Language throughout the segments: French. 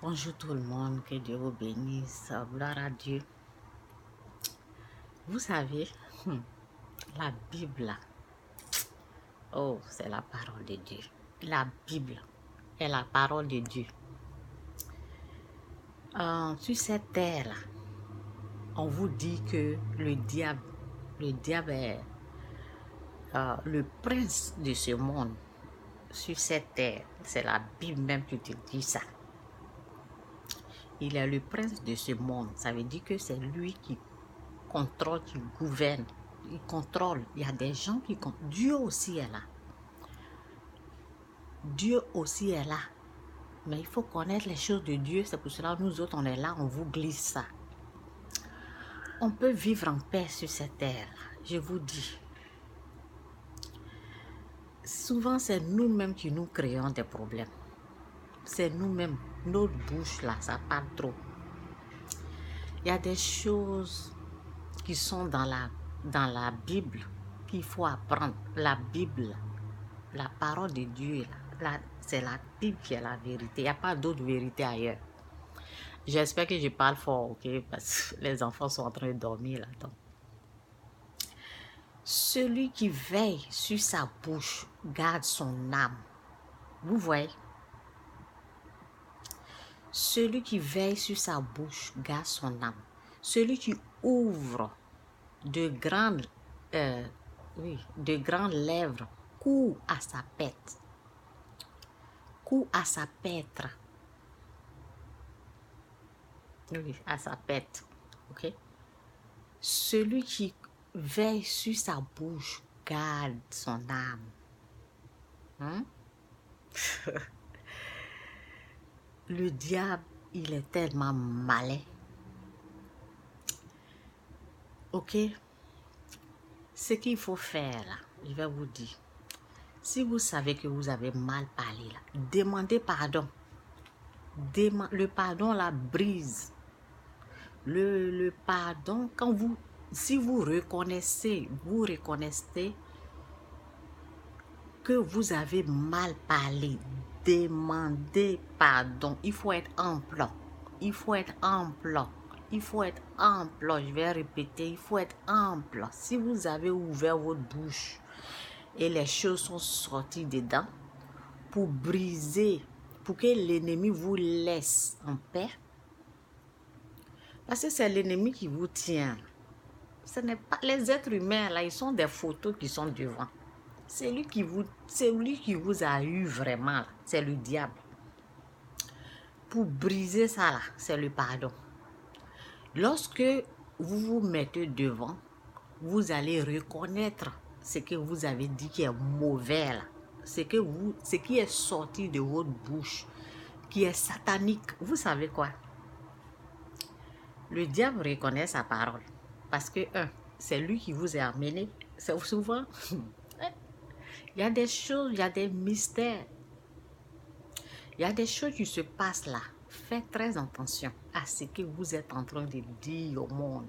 Bonjour tout le monde, que Dieu vous bénisse, gloire à Dieu. Vous savez, la Bible, oh, c'est la parole de Dieu. La Bible est la parole de Dieu. Sur cette terre-là, on vous dit que le diable est le prince de ce monde. Sur cette terre, c'est la Bible même qui te dit ça. Il est le prince de ce monde. Ça veut dire que c'est lui qui contrôle, qui gouverne. Il contrôle. Il y a des gens qui contrôlent. Dieu aussi est là. Dieu aussi est là. Mais il faut connaître les choses de Dieu. C'est pour cela que nous autres, on est là, on vous glisse ça. On peut vivre en paix sur cette terre. Je vous dis. Souvent, c'est nous-mêmes qui nous créons des problèmes. C'est nous-mêmes. Notre bouche, là, ça parle trop. Il y a des choses qui sont dans la Bible qu'il faut apprendre. La Bible, la parole de Dieu, c'est la Bible qui est la vérité. Il n'y a pas d'autre vérité ailleurs. J'espère que je parle fort, ok? Parce que les enfants sont en train de dormir là. Donc. Celui qui veille sur sa bouche garde son âme. Vous voyez? Celui qui veille sur sa bouche garde son âme. Celui qui ouvre de grandes lèvres court à sa pète. Court à sa pète. Oui, à sa pète. Ok? Celui qui veille sur sa bouche garde son âme. Hein? Le diable, il est tellement malin. Ok? Ce qu'il faut faire là, je vais vous dire. Si vous savez que vous avez mal parlé là, demandez pardon. Le pardon la brise. Le pardon, si vous reconnaissez que vous avez mal parlé, demandez pardon. Il faut être ample. Il faut être ample. Il faut être ample. Je vais répéter, il faut être ample. Si vous avez ouvert votre bouche et les choses sont sorties dedans pour briser, pour que l'ennemi vous laisse en paix, parce que c'est l'ennemi qui vous tient. Ce n'est pas les êtres humains là, ils sont des photos qui sont devant. Celui qui vous a eu vraiment, c'est le diable. Pour briser ça là, c'est le pardon. Lorsque vous vous mettez devant, vous allez reconnaître ce que vous avez dit qui est mauvais là. Ce qui est sorti de votre bouche, qui est satanique. Vous savez quoi? Le diable reconnaît sa parole. Parce que, c'est lui qui vous a amené. C'est souvent, il y a des choses, il y a des mystères. Il y a des choses qui se passent là. Faites très attention à ce que vous êtes en train de dire au monde.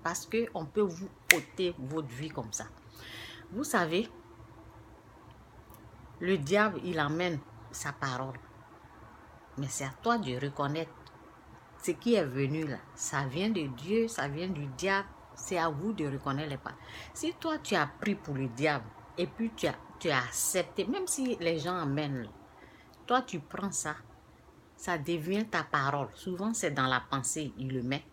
Parce qu'on peut vous ôter votre vie comme ça. Vous savez, le diable, il amène sa parole. Mais c'est à toi de reconnaître ce qui est venu là. Ça vient de Dieu, ça vient du diable. C'est à vous de reconnaître les paroles. Si toi, tu as pris pour le diable et puis tu as accepté, même si les gens amènent, toi, tu prends ça. Ça devient ta parole. Souvent, c'est dans la pensée, il le met.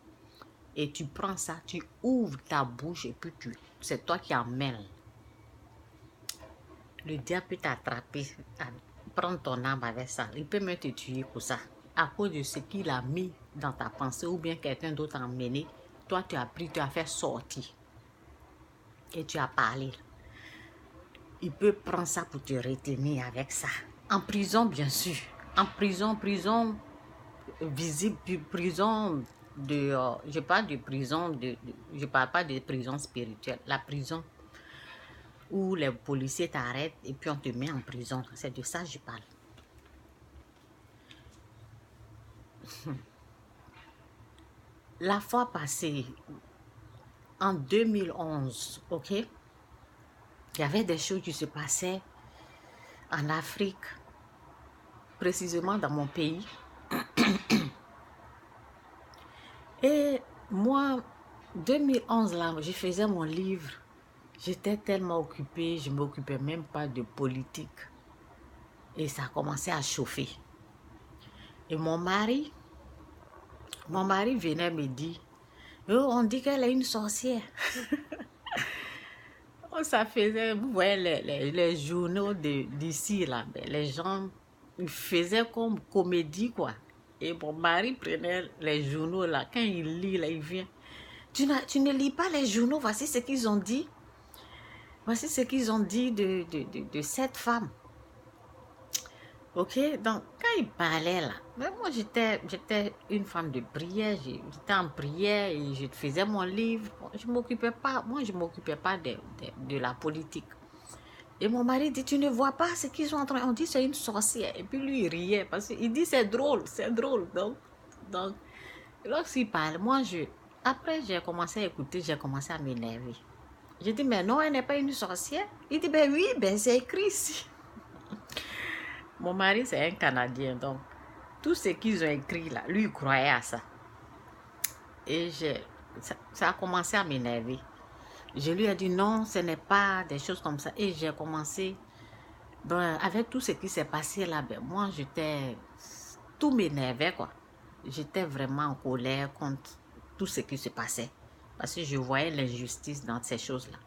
Et tu prends ça, tu ouvres ta bouche et puis c'est toi qui emmènes. Le diable peut t'attraper, prendre ton âme avec ça. Il peut même te tuer pour ça. À cause de ce qu'il a mis dans ta pensée ou bien quelqu'un d'autre a emmené, toi tu as pris, tu as fait sortir. Et tu as parlé. Il peut prendre ça pour te retenir avec ça. En prison, bien sûr. En prison visible, prison de... je parle de prison, je parle pas de prison spirituelle. La prison où les policiers t'arrêtent et puis on te met en prison. C'est de ça que je parle. La fois passée, en 2011, ok, il y avait des choses qui se passaient en Afrique, précisément dans mon pays. Et moi, 2011, là, je faisais mon livre. J'étais tellement occupée, je ne m'occupais même pas de politique. Et ça a commencé à chauffer. Et mon mari venait me dire, oh, on dit qu'elle est une sorcière. Oh, ça faisait, vous voyez les journaux d'ici, là, ben, les gens ils faisaient comme comédie, quoi. Et mon mari prenait les journaux, là, quand il lit, là, il vient. Tu ne lis pas les journaux, voici ce qu'ils ont dit. Voici ce qu'ils ont dit de cette femme. Ok, donc quand il parlait là, mais moi j'étais une femme de prière, j'étais en prière et je faisais mon livre. Je m'occupais pas, moi je m'occupais pas de la politique. Et mon mari dit, tu ne vois pas ce qu'ils sont en train, on dit c'est une sorcière. Et puis lui il riait parce qu'il dit c'est drôle, c'est drôle. Donc lorsqu'il parle, après j'ai commencé à écouter, j'ai commencé à m'énerver. J'ai dit, mais non, elle n'est pas une sorcière. Il dit, ben oui, ben c'est écrit ici. Mon mari, c'est un Canadien, donc tout ce qu'ils ont écrit là, lui, il croyait à ça. Et ça a commencé à m'énerver. Je lui ai dit non, ce n'est pas des choses comme ça. Et j'ai commencé, ben, avec tout ce qui s'est passé là, ben, moi, tout m'énervait, quoi. J'étais vraiment en colère contre tout ce qui se passait. Parce que je voyais l'injustice dans ces choses-là.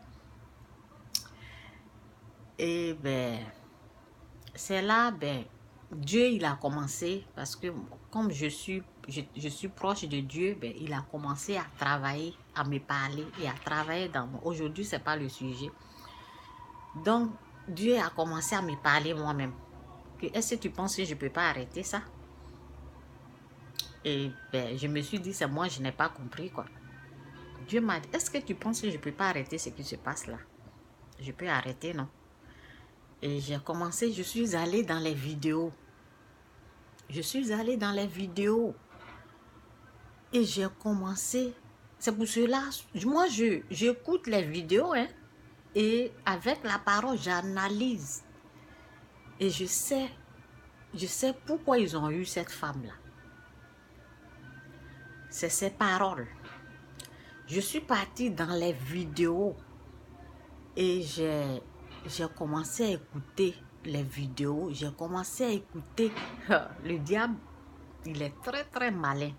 Et ben, c'est là, ben, Dieu, il a commencé, parce que comme je suis proche de Dieu, ben, il a commencé à travailler, à me parler et à travailler dans moi. Aujourd'hui, ce n'est pas le sujet. Donc, Dieu a commencé à me parler moi-même. Est-ce que tu penses que je ne peux pas arrêter ça? Et ben, je me suis dit, c'est moi, je n'ai pas compris, quoi. Dieu m'a dit, est-ce que tu penses que je ne peux pas arrêter ce qui se passe là? Je peux arrêter, non? Et j'ai commencé, je suis allée dans les vidéos. Je suis allée dans les vidéos. Et j'ai commencé. C'est pour cela, moi, j'écoute les vidéos, hein, et avec la parole, j'analyse. Et je sais pourquoi ils ont eu cette femme-là. C'est ses paroles. Je suis partie dans les vidéos et j'ai commencé à écouter les vidéos. J'ai commencé à écouter. Le diable, il est très, très malin.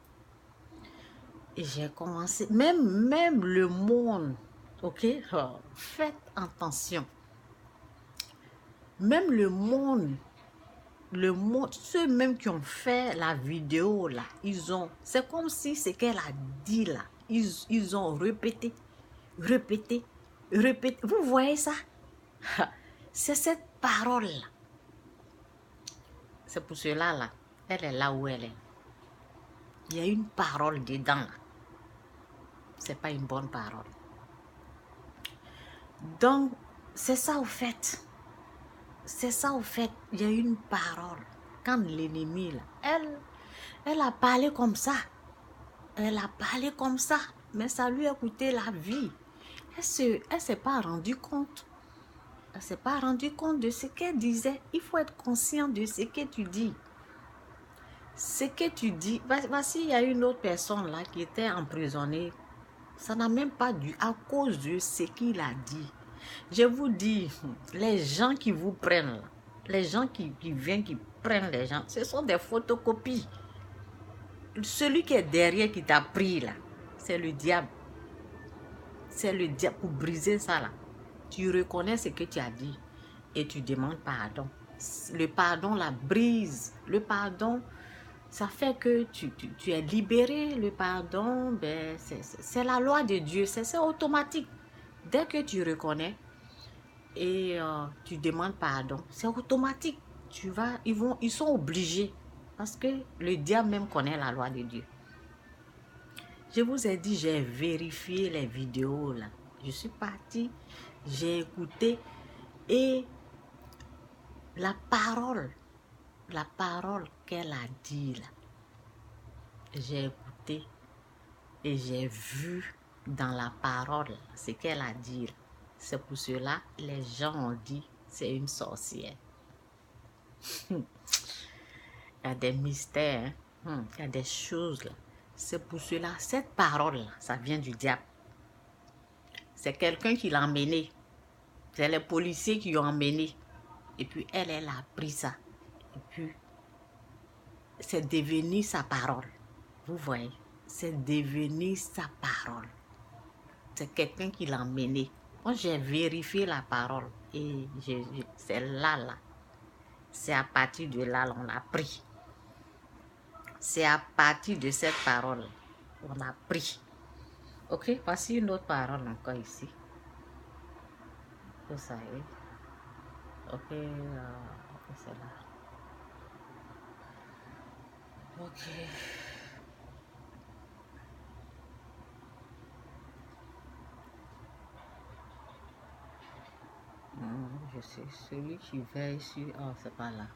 Et j'ai commencé, même le monde, ok, faites attention. Même le monde, ceux même qui ont fait la vidéo là, c'est comme si ce qu'elle a dit là, ils ont répété. Vous voyez ça? C'est cette parole là. C'est pour cela là, elle est là où elle est. Il y a une parole dedans. C'est pas une bonne parole. Donc, c'est ça au fait. C'est ça au fait. Il y a une parole. Quand l'ennemi, là, elle a parlé comme ça. Elle a parlé comme ça. Mais ça lui a coûté la vie. Elle s'est pas rendue compte. Elle s'est pas rendue compte de ce qu'elle disait. Il faut être conscient de ce que tu dis. Ce que tu dis. Voici, il y a une autre personne là qui était emprisonnée. Ça n'a même pas dû à cause de ce qu'il a dit. Je vous dis, les gens qui vous prennent là, les gens qui viennent, qui prennent les gens, ce sont des photocopies. Celui qui est derrière qui t'a pris là, c'est le diable. C'est le diable pour briser ça là. Tu reconnais ce que tu as dit et tu demandes pardon. Le pardon la brise. Le pardon, ça fait que tu es libéré. Le pardon, ben, c'est la loi de Dieu. C'est automatique. Dès que tu reconnais et tu demandes pardon, c'est automatique. Ils sont obligés. Parce que le diable même connaît la loi de Dieu. Je vous ai dit, j'ai vérifié les vidéos là. Je suis partie, j'ai écouté et la parole qu'elle a dit là, j'ai écouté et j'ai vu dans la parole ce qu'elle a dit. C'est pour cela les gens ont dit c'est une sorcière. Il y a des mystères, hein? Il y a des choses là. C'est pour cela, cette parole-là, ça vient du diable. C'est quelqu'un qui l'a emmené. C'est les policiers qui l'ont emmené. Et puis elle a pris ça. Et puis, c'est devenu sa parole. Vous voyez, c'est devenu sa parole. C'est quelqu'un qui l'a emmené. Moi, j'ai vérifié la parole. Et c'est là. C'est à partir de là, on a pris. C'est à partir de cette parole, on a pris. Ok, voici une autre parole encore ici. Vous savez. Ok, c'est là. Ok. Je sais, celui qui veille sur... Oh, c'est pas là.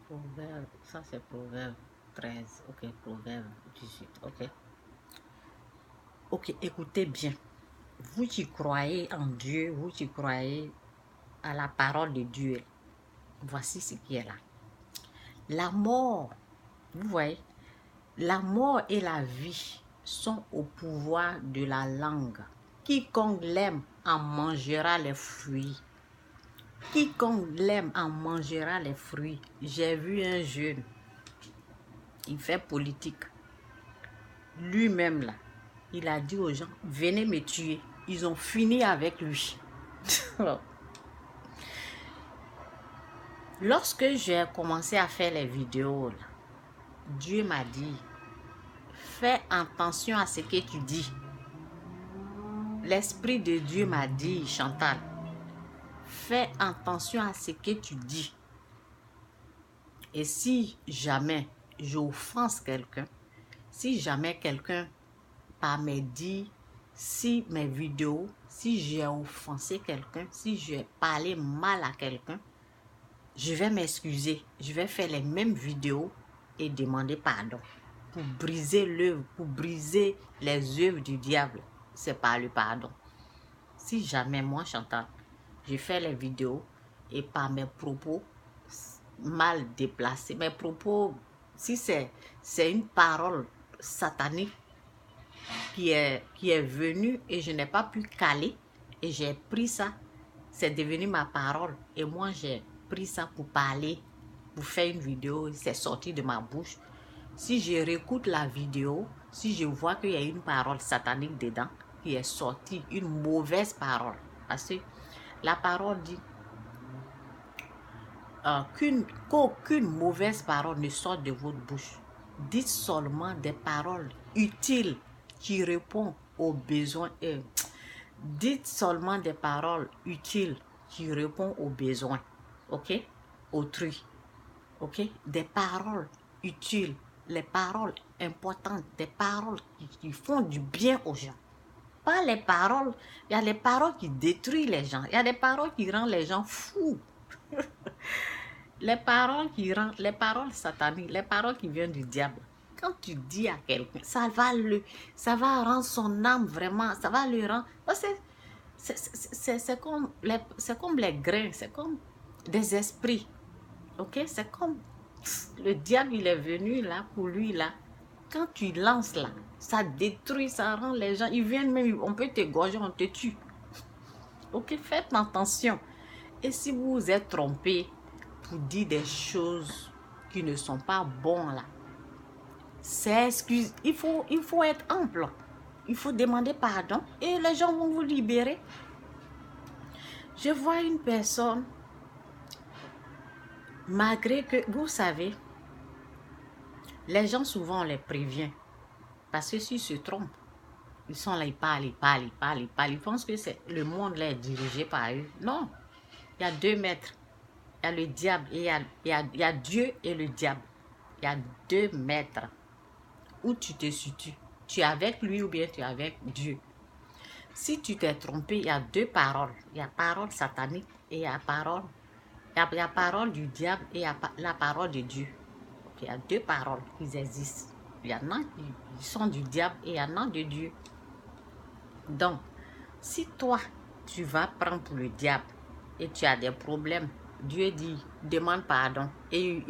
Proverbe, ça c'est Proverbe 13. Ok, Proverbe 18. Ok. Ok, écoutez bien. Vous qui croyez en Dieu, vous qui croyez à la parole de Dieu, voici ce qui est là. La mort, vous voyez, la mort et la vie sont au pouvoir de la langue. Quiconque l'aime en mangera les fruits. Quiconque l'aime en mangera les fruits. J'ai vu un jeune, il fait politique. Lui-même là, il a dit aux gens, venez me tuer. Ils ont fini avec lui. Lorsque j'ai commencé à faire les vidéos, là, Dieu m'a dit, fais attention à ce que tu dis. L'Esprit de Dieu m'a dit, Chantal, fais attention à ce que tu dis. Et si jamais j'offense quelqu'un, si jamais quelqu'un, par mes dits, si mes vidéos, si j'ai offensé quelqu'un, si j'ai parlé mal à quelqu'un, je vais m'excuser. Je vais faire les mêmes vidéos et demander pardon. Pour briser l'œuvre, pour briser les œuvres du diable, c'est par le pardon. Si jamais moi, Chantal, je fais les vidéos et par mes propos mal déplacés, mes propos, si c'est une parole satanique qui est venue et je n'ai pas pu caler et j'ai pris ça, c'est devenu ma parole et moi j'ai pris ça pour parler, pour faire une vidéo, c'est sorti de ma bouche. Si je réécoute la vidéo, si je vois qu'il y a une parole satanique dedans, qui est sortie, une mauvaise parole, parce que la parole dit qu'aucune mauvaise parole ne sorte de votre bouche. Dites seulement des paroles utiles qui répondent aux besoins. Dites seulement des paroles utiles qui répondent aux besoins. Ok? Autrui. Ok? Des paroles utiles, les paroles importantes, des paroles qui font du bien aux gens. Pas les paroles, il y a les paroles qui détruisent les gens, il y a des paroles qui rendent les gens fous. Les paroles sataniques, les paroles qui viennent du diable. Quand tu dis à quelqu'un, ça va rendre son âme vraiment, ça va le rendre. C'est comme les grains, c'est comme des esprits. Ok, c'est comme le diable, il est venu là, pour lui là. Quand tu lances là, ça détruit, ça rend les gens, ils viennent même, on peut t'égorger, on te tue. Ok, faites attention. Et si vous vous êtes trompé pour dire des choses qui ne sont pas bonnes là, il faut être ample. Il faut demander pardon et les gens vont vous libérer. Je vois une personne, malgré que, vous savez, les gens souvent on les prévient. Parce que s'ils se trompent, ils sont là, ils parlent. Ils pensent que le monde là est dirigé par eux. Non, il y a 2 maîtres. Il y a le diable et il y a Dieu et le diable. Il y a 2 maîtres. Où tu te situes? Tu es avec lui ou bien tu es avec Dieu? Si tu t'es trompé, il y a 2 paroles. Il y a parole satanique et il y a parole du diable et il y a la parole de Dieu. Il y a 2 paroles qui existent. Il y en a qui sont du diable et il y en a de Dieu. Donc, si toi, tu vas prendre pour le diable et tu as des problèmes, Dieu dit, demande pardon et